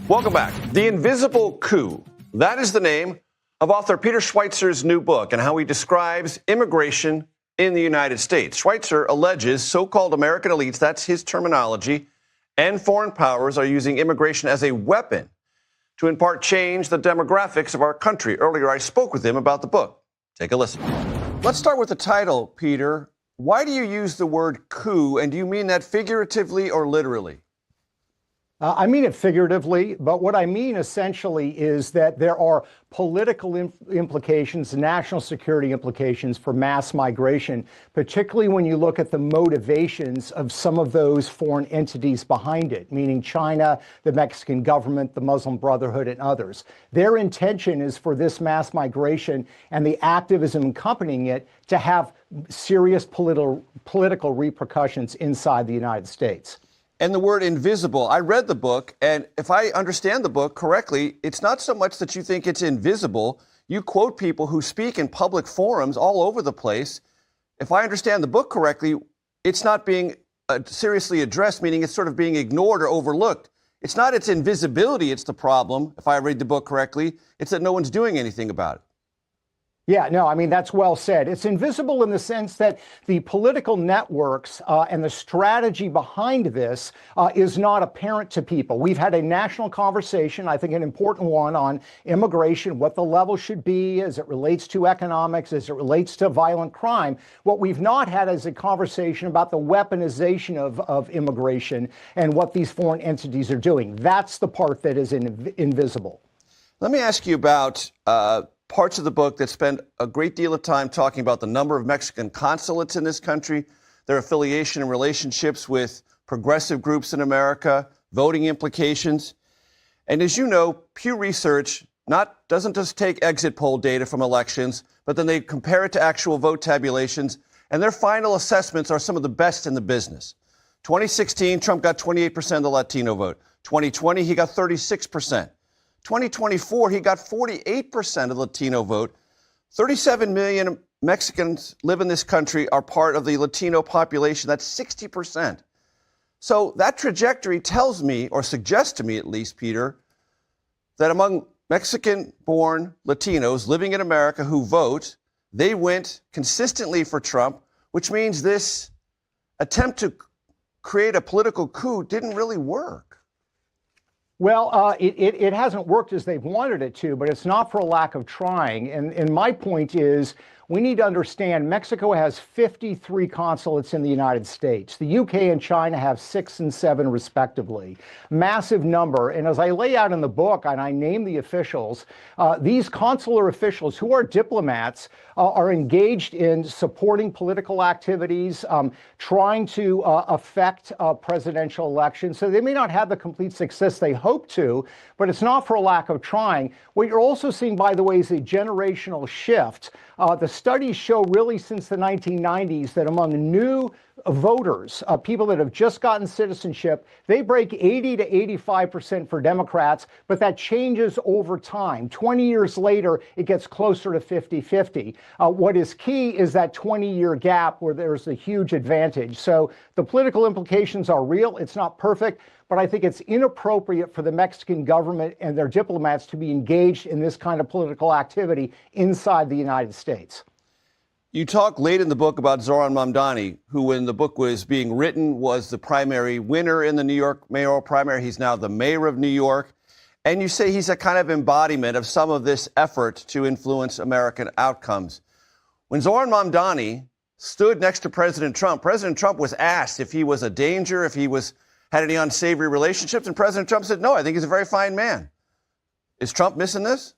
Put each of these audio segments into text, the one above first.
Welcome back. The Invisible Coup. That is the name of author Peter Schweizer's new book and how he describes immigration in the United States. Schweizer alleges so-called American elites, that's his terminology, and foreign powers are using immigration as a weapon to in part change the demographics of our country. Earlier, I spoke with him about the book. Take a listen. Let's start with the title, Peter. Why do you use the word coup, and do you mean that figuratively or literally? I mean it figuratively, but what I mean essentially is that there are political implications, national security implications for mass migration, particularly when you look at the motivations of some of those foreign entities behind it, meaning China, the Mexican government, the Muslim Brotherhood, and others. Their intention is for this mass migration and the activism accompanying it to have serious political repercussions inside the United States. And the word invisible, I read the book, and if I understand the book correctly, it's not so much that you think it's invisible. You quote people who speak in public forums all over the place. If I understand the book correctly, it's not being seriously addressed, meaning it's sort of being ignored or overlooked. It's not its invisibility, it's the problem, if I read the book correctly. It's that no one's doing anything about it. Yeah, no, I mean, that's well said. It's invisible in the sense that the political networks and the strategy behind this is not apparent to people. We've had a national conversation, I think an important one, on immigration, what the level should be as it relates to economics, as it relates to violent crime. What we've not had is a conversation about the weaponization of immigration and what these foreign entities are doing. That's the part that is invisible. Let me ask you about parts of the book that spend a great deal of time talking about the number of Mexican consulates in this country, their affiliation and relationships with progressive groups in America, voting implications. And as you know, Pew Research doesn't just take exit poll data from elections, but then they compare it to actual vote tabulations, and their final assessments are some of the best in the business. 2016, Trump got 28% of the Latino vote. 2020, he got 36%. 2024, he got 48% of the Latino vote. 37 million Mexicans live in this country, are part of the Latino population. That's 60%. So that trajectory tells me, or suggests to me at least, Peter, that among Mexican-born Latinos living in America who vote, they went consistently for Trump, which means this attempt to create a political coup didn't really work. Well, it hasn't worked as they've wanted it to, but it's not for a lack of trying. And my point is, we need to understand Mexico has 53 consulates in the United States. The UK and China have 6 and 7 respectively. Massive number. And as I lay out in the book, and I name the officials, these consular officials who are diplomats are engaged in supporting political activities, trying to affect presidential elections. So they may not have the complete success they hope to, but it's not for a lack of trying. What you're also seeing, by the way, is a generational shift. The studies show really since the 1990s that among new voters, people that have just gotten citizenship, they break 80 to 85% for Democrats, but that changes over time. 20 years later, it gets closer to 50-50. What is key is that 20-year gap where there's a huge advantage. So the political implications are real. It's not perfect, but I think it's inappropriate for the Mexican government and their diplomats to be engaged in this kind of political activity inside the United States. You talk late in the book about Zoran Mamdani, who, when the book was being written, was the primary winner in the New York mayoral primary. He's now the mayor of New York. And you say he's a kind of embodiment of some of this effort to influence American outcomes. When Zoran Mamdani stood next to President Trump was asked if he was a danger, if he had any unsavory relationships, and President Trump said, no, I think he's a very fine man. Is Trump missing this?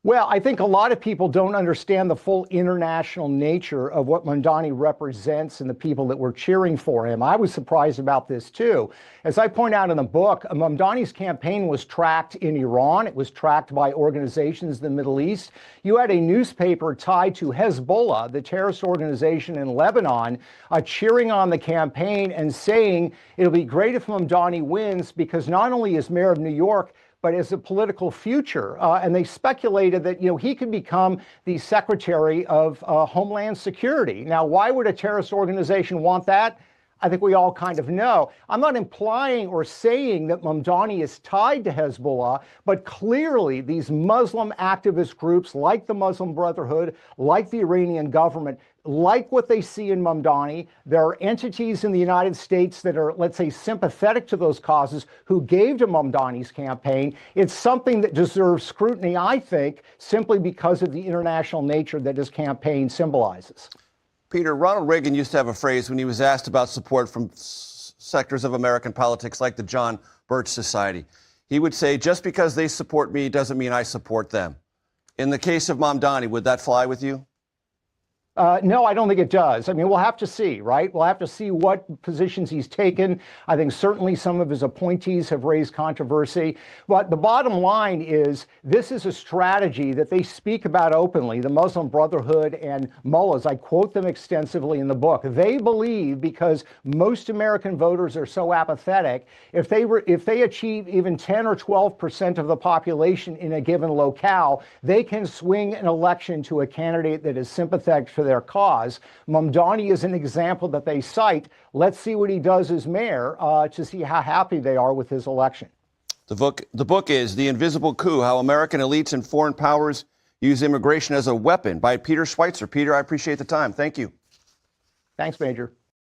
Well, I think a lot of people don't understand the full international nature of what Mamdani represents and the people that were cheering for him. I was surprised about this, too. As I point out in the book, Mamdani's campaign was tracked in Iran. It was tracked by organizations in the Middle East. You had a newspaper tied to Hezbollah, the terrorist organization in Lebanon, cheering on the campaign and saying it'll be great if Mamdani wins because not only is mayor of New York, but as a political future. And they speculated that, he could become the Secretary of Homeland Security. Now, why would a terrorist organization want that? I think we all kind of know. I'm not implying or saying that Mamdani is tied to Hezbollah, but clearly these Muslim activist groups like the Muslim Brotherhood, like the Iranian government, like what they see in Mamdani, there are entities in the United States that are, let's say, sympathetic to those causes who gave to Mamdani's campaign. It's something that deserves scrutiny, I think, simply because of the international nature that his campaign symbolizes. Peter, Ronald Reagan used to have a phrase when he was asked about support from sectors of American politics like the John Birch Society. He would say, just because they support me doesn't mean I support them. In the case of Mamdani, would that fly with you? No, I don't think it does. I mean, we'll have to see, right? We'll have to see what positions he's taken. I think certainly some of his appointees have raised controversy. But the bottom line is this is a strategy that they speak about openly, the Muslim Brotherhood and mullahs. I quote them extensively in the book. They believe, because most American voters are so apathetic, if they achieve even 10 or 12% of the population in a given locale, they can swing an election to a candidate that is sympathetic for their cause. Mamdani is an example that they cite. Let's see what he does as mayor to see how happy they are with his election. The book is The Invisible Coup, How American Elites and Foreign Powers Use Immigration as a Weapon by Peter Schweizer. Peter, I appreciate the time. Thank you. Thanks, Major.